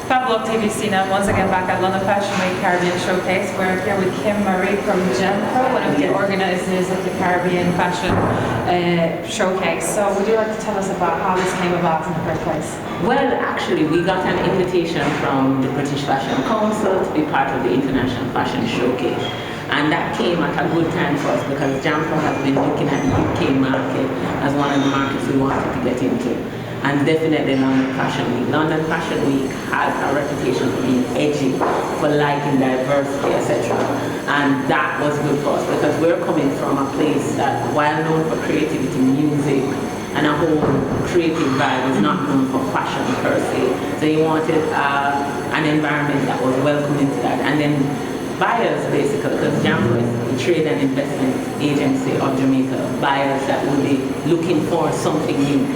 Fab TV Sinem, once again back at London Fashion Week Caribbean Showcase. We're here with Kim Marie from JAMPRO, one of the organisers of the Caribbean Fashion Showcase. So would you like to tell us about how this came about in the first place? Well, actually, we got an invitation from the British Fashion Council to be part of the International Fashion Showcase. And that came at a good time for us because JAMPRO has been looking at the UK market as one of the markets we wanted to get into. And definitely London Fashion Week. London Fashion Week has a reputation for being edgy, for liking diversity, etc. And that was good for us because we're coming from a place that, while known for creativity, music, and a whole creative vibe, is not known for fashion per se. So you wanted an environment that was welcoming to that. And then buyers, basically, because JAMPRO is the trade and investment agency of Jamaica, buyers that will be looking for something new.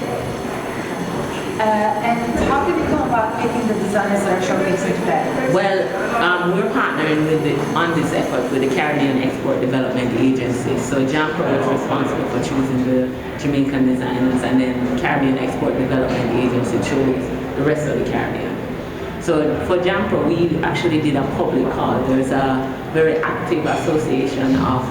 And how did you come about picking the designers that are showcasing today? Well, we're partnering on this effort with the Caribbean Export Development Agency. So JAMPRO was responsible for choosing the Jamaican designers, and then the Caribbean Export Development Agency chose the rest of the Caribbean. So for JAMPRO, we actually did a public call. There's a very active association of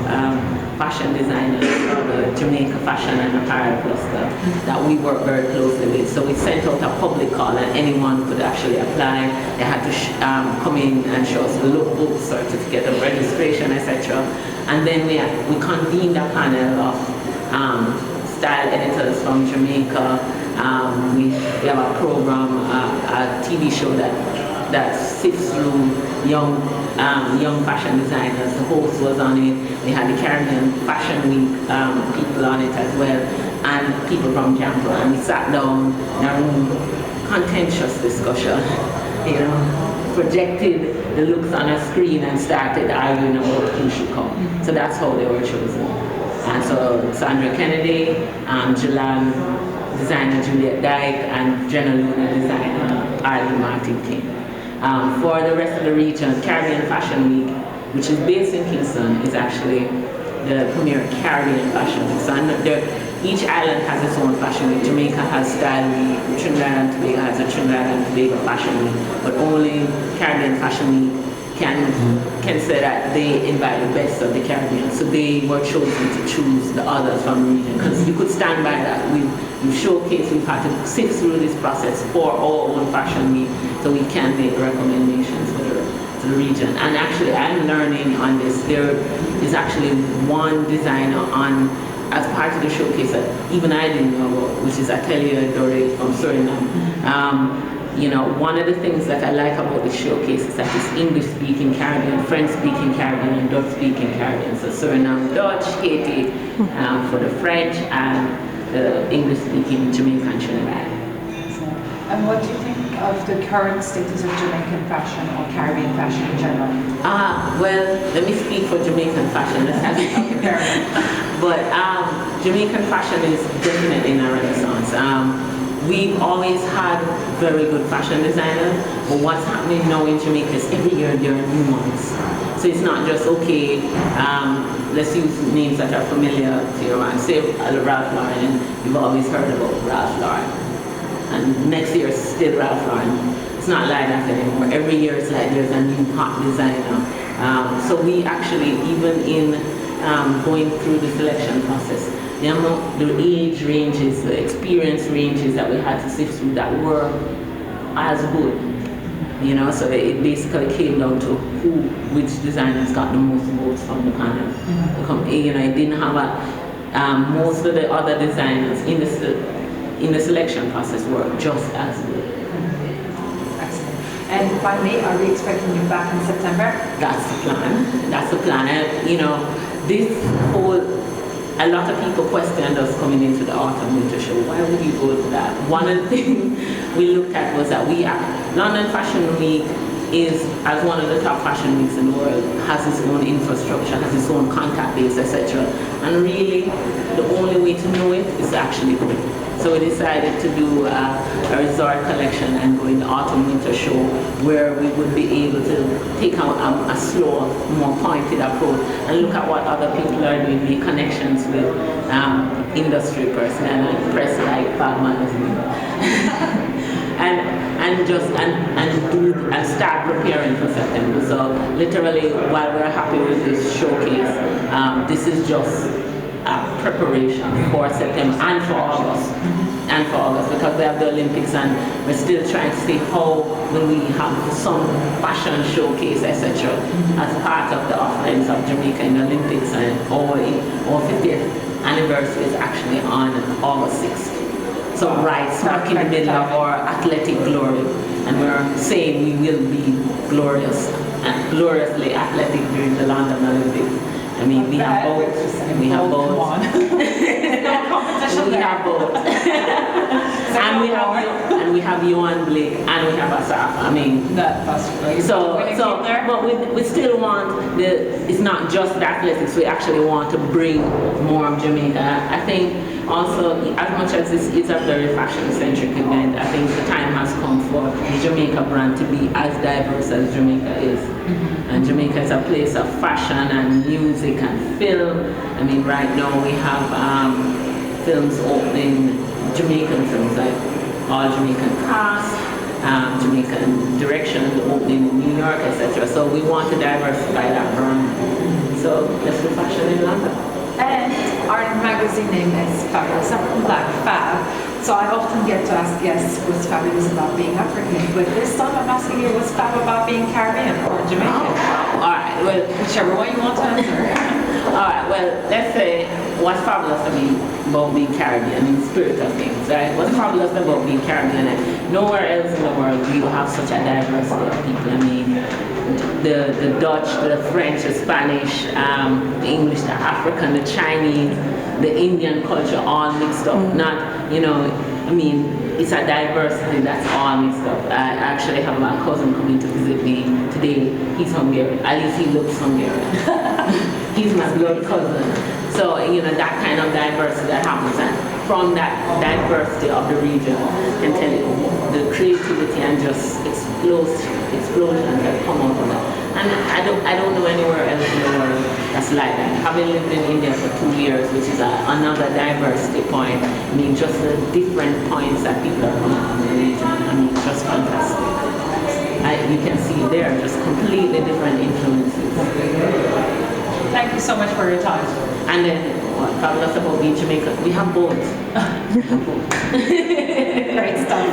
fashion designers, the Jamaica Fashion and Apparel Cluster, that we work very closely with. So we sent out a public call and anyone could actually apply. They had to come in and show us a lookbook, certificate of registration, etc. And then we convened a panel of style editors from Jamaica. We have a program, a TV show that sifts through young fashion designers. The host was on it. We had the Caribbean Fashion Week people on it as well, and people from JAMPRO. And we sat down in a room, contentious discussion, projected the looks on a screen and started arguing about who should come. So that's how they were chosen. And so Sandra Kennedy, Jalan designer Juliet Dyke, and Jenna Luna designer Arlene Martin King. For the rest of the region, Caribbean Fashion Week, which is based in Kingston, is actually the premier Caribbean Fashion Week. So each island has its own fashion week. Jamaica has Style Week, Trinidad and Tobago has a Trinidad and Tobago Fashion Week, but only Caribbean Fashion Week can say that they invite the best of the Caribbean. So they were chosen to choose the others from the region. Because you could stand by that. We've showcased, we've had to sift through this process for our own fashion week so we can make recommendations to the region. And actually I'm learning on this. There is actually one designer as part of the showcase that even I didn't know about, which is Atelier Dore from Suriname. One of the things that I like about the showcase is that it's English-speaking Caribbean, French-speaking Caribbean, and Dutch-speaking Caribbean. So Suriname Dutch, Haiti for the French, and the English-speaking Jamaican Trinidad. And what do you think of the current status of Jamaican fashion or Caribbean fashion in general? Well, let me speak for Jamaican fashion. Let's have it. But Jamaican fashion is definitely in a renaissance. We've always had very good fashion designers, but what's happening now in Jamaica is every year there are new ones. So it's not just, okay, let's use names that are familiar to your mind. Say Ralph Lauren, and you've always heard about Ralph Lauren. And next year it's still Ralph Lauren. It's not like that anymore. Every year it's like there's a new hot designer. So we actually, even in going through the selection process, the age ranges, the experience ranges that we had to sift through that were as good. So it basically came down to which designers got the most votes from the panel. It didn't have most of the other designers in the selection process were just as good. Excellent. And finally, are we expecting you back in September? That's the plan. That's the plan. A lot of people questioned us coming into the autumn winter show. Why would you go to that? One of the things we looked at was that London Fashion Week is, as one of the top fashion weeks in the world, has its own infrastructure, has its own contact base, etc. And really, the only way to know it is to actually go. So we decided to do a resort collection and go in the autumn winter show where we would be able to take out a slower, more pointed approach and look at what other people are doing, make connections with industry personnel and press like FAB magazine. and start preparing for September. So literally, while we're happy with this showcase, this is just a preparation for September and for August. And for August, because we have the Olympics and we're still trying to see how will we have some fashion showcase, etc. as part of the offerings of Jamaica in the Olympics, and our 50th anniversary is actually on August 6th. So right smack in the middle of our athletic glory, and we're saying we will be glorious and gloriously athletic during the London Olympics. I mean, we have both. We have both. We have both. and we have Johan Blake and we have Asaf. I mean, that's great. But we still want it's not just the athletics. We actually want to bring more of Jamaica. I think also, as much as this is a very fashion-centric event, I think the time has come for the Jamaica brand to be as diverse as Jamaica is. And Jamaica is a place of fashion and music and film. I mean, right now we have films opening, Jamaican films like all Jamaican cast, Jamaican direction opening in New York, etc. So we want to diversify that brand. So let's do fashion in London. And our magazine name is Fabulous Black FAB. So I often get to ask guests, was fabulous about being African? But this time I'm asking you, was fab about being Caribbean or Jamaican? All right, well, whichever one you want to answer. All right, well, let's say what's fabulous about being Caribbean in the spirit of things, right? What's fabulous about being Caribbean? And nowhere else in the world do you have such a diversity of people. I mean, the Dutch, the French, the Spanish, the English, the African, the Chinese, the Indian culture all mixed up. Not, you know, I mean, it's a diversity that's all mixed up. I actually have my cousin coming to visit me today. He's Hungarian. At least he looks Hungarian. He's my blood cousin. So, you know, that kind of diversity that happens. And from that diversity of the region, I can tell you the creativity and just explosions that come out of that. And I don't know anywhere else in the world that's like that. Having lived in India for 2 years, which is another diversity point, I mean, just the different points that people are coming from the region, I mean, just fantastic. You can see there just completely different influences. Thank you so much for your time. And then, what fabulous about being Jamaica, we have both. Great stuff.